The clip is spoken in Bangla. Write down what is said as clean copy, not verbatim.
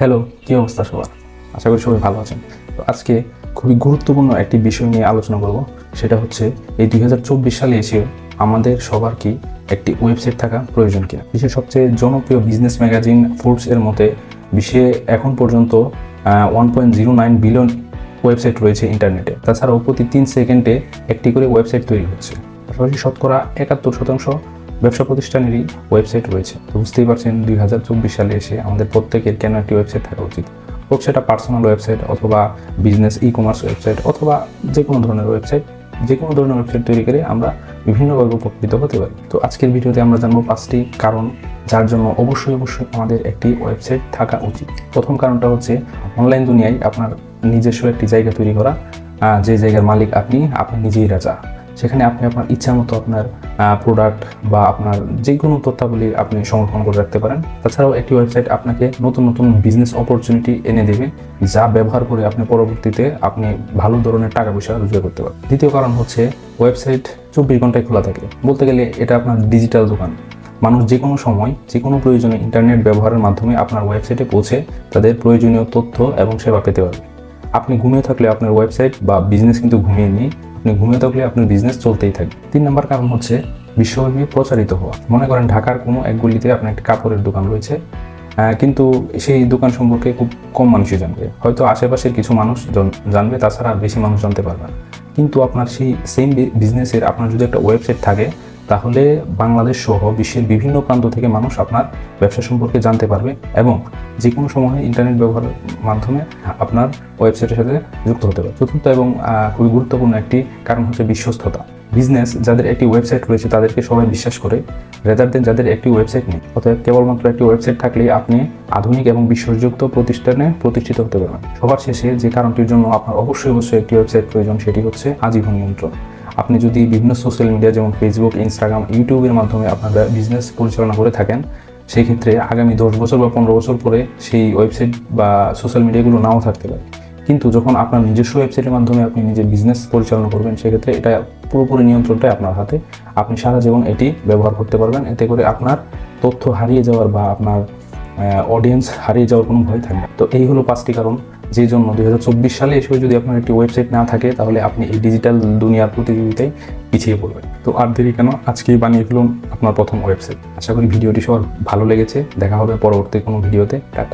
হ্যালো, কী অবস্থা সবার? আশা করি সবাই ভালো আছেন। তো আজকে খুবই গুরুত্বপূর্ণ একটি বিষয় নিয়ে আলোচনা করব। সেটা হচ্ছে এই 2024 সালে এসে আমাদের সবার কি একটি ওয়েবসাইট থাকা প্রয়োজন কিনা। বিশ্বের সবচেয়ে জনপ্রিয় বিজনেস ম্যাগাজিন ফোর্বস এর মতে বিশ্বে এখন পর্যন্ত 1.09 বিলিয়ন ওয়েবসাইট রয়েছে ইন্টারনেটে। তাছাড়াও প্রতি 3 সেকেন্ডে একটি করে ওয়েবসাইট তৈরি হচ্ছে। পাশাপাশি শতকরা 71% ব্যবসা প্রতিষ্ঠানেরই ওয়েবসাইট রয়েছে। তো বুঝতেই পারছেন 2024 সালে এসে আমাদের প্রত্যেকের কেন একটি ওয়েবসাইট থাকা উচিত। হোক সেটা পার্সোনাল ওয়েবসাইট অথবা বিজনেস ই কমার্স ওয়েবসাইট অথবা যে কোনো ধরনের ওয়েবসাইট তৈরি করে আমরা বিভিন্নভাবে উপকৃত হতে পারি। তো আজকের ভিডিওতে আমরা জানবো 5টি কারণ যার জন্য অবশ্যই আমাদের একটি ওয়েবসাইট থাকা উচিত। প্রথম কারণটা হচ্ছে অনলাইন দুনিয়ায় আপনার নিজস্ব একটি জায়গা তৈরি করা, যে জায়গার মালিক আপনি নিজেই রাজা। সেখানে আপনি আপনার ইচ্ছা মতো আপনার প্রোডাক্ট বা আপনার যে কোনো তথ্যাবলী আপনি সংরক্ষণ করে রাখতে পারেন। তাছাড়াও একটি ওয়েবসাইট আপনাকে নতুন নতুন বিজনেস অপরচুনিটি এনে দেবে, যা ব্যবহার করে আপনি পরবর্তীতে আপনি ভালো ধরনের টাকা পয়সা রোজগার করতে পারেন। দ্বিতীয় কারণ হচ্ছে ওয়েবসাইট 24 ঘন্টায় খোলা থাকে। বলতে গেলে এটা আপনার ডিজিটাল দোকান। মানুষ যে কোনো সময় যে কোনো প্রয়োজনে ইন্টারনেট ব্যবহারের মাধ্যমে আপনার ওয়েবসাইটে পৌঁছে তাদের প্রয়োজনীয় তথ্য এবং সেবা পেতে পারবে। আপনি ঘুমিয়ে থাকলে আপনার ওয়েবসাইট বা বিজনেস কিন্তু ঘুমিয়ে নেই, আপনি ঘুমিয়ে থাকলে আপনার বিজনেস চলতেই থাকবে। 3 নম্বর কারণ হচ্ছে বিশ্বব্যাপী প্রচারিত হওয়া। মনে করেন ঢাকার কোনো এক গলিতে আপনার একটি কাপড়ের দোকান রয়েছে, কিন্তু সেই দোকান সম্পর্কে খুব কম মানুষই জানবে। হয়তো আশেপাশের কিছু মানুষ জানবে, তাছাড়া বেশি মানুষ জানতে পারবে না। কিন্তু আপনার সেই সেম বিজনেসের আপনার যদি একটা ওয়েবসাইট থাকে, তাহলে বাংলাদেশ সহ বিশ্বের বিভিন্ন প্রান্ত থেকে মানুষ আপনার ব্যবসা সম্পর্কে জানতে পারবে এবং যে কোনো সময় ইন্টারনেট ব্যবহারের মাধ্যমে আপনার ওয়েবসাইটের সাথে যুক্ত হতে পারে। চতুর্থ এবং খুবই গুরুত্বপূর্ণ একটি কারণ হচ্ছে বিশ্বস্ততা। বিজনেস যাদের একটি ওয়েবসাইট রয়েছে তাদেরকে সবাই বিশ্বাস করে, রেদার দেন যাদের একটি ওয়েবসাইট নেই। অতএব কেবলমাত্র একটি ওয়েবসাইট থাকলেই আপনি আধুনিক এবং বিশ্বাসযোগ্য প্রতিষ্ঠানে প্রতিষ্ঠিত হতে পারবেন। সবার শেষে যে কারণটির জন্য আপনার অবশ্যই একটি ওয়েবসাইট প্রয়োজন, সেটি হচ্ছে আজীবন নিয়ন্ত্রণ। আপনি যদি বিভিন্ন সোশ্যাল মিডিয়া যেমন ফেসবুক, ইনস্টাগ্রাম, ইউটিউবের মাধ্যমে আপনার বিজনেস পরিচালনা করে থাকেন, সেই ক্ষেত্রে আগামী 10 বছর বা 15 বছর পরে সেই ওয়েবসাইট বা সোশ্যাল মিডিয়াগুলো নাও থাকতে পারে। কিন্তু যখন আপনার নিজস্ব ওয়েবসাইটের মাধ্যমে আপনি নিজের বিজনেস পরিচালনা করবেন, সেক্ষেত্রে এটা পুরোপুরি নিয়ন্ত্রণটাই আপনার হাতে। আপনি সারা জীবন এটি ব্যবহার করতে পারবেন। এতে করে আপনার তথ্য হারিয়ে যাওয়ার বা আপনার অডিয়েন্স হারিয়ে যাওয়ার কোনো ভয় থাকবে না। তো এই হলো 5টি কারণ যেই জন্য 2024 সালে এসেও যদি আপনার একটি ওয়েবসাইট না থাকে, তাহলে আপনি এই ডিজিটাল দুনিয়ার প্রতিযোগিতায় পিছিয়ে পড়বেন। তো আর দেরি কেন, আজকেই বানিয়ে ফেলুন আপনার প্রথম ওয়েবসাইট। আশা করি ভিডিওটি সবার ভালো লেগেছে। দেখা হবে পরবর্তী কোনো ভিডিওতে। টাটা।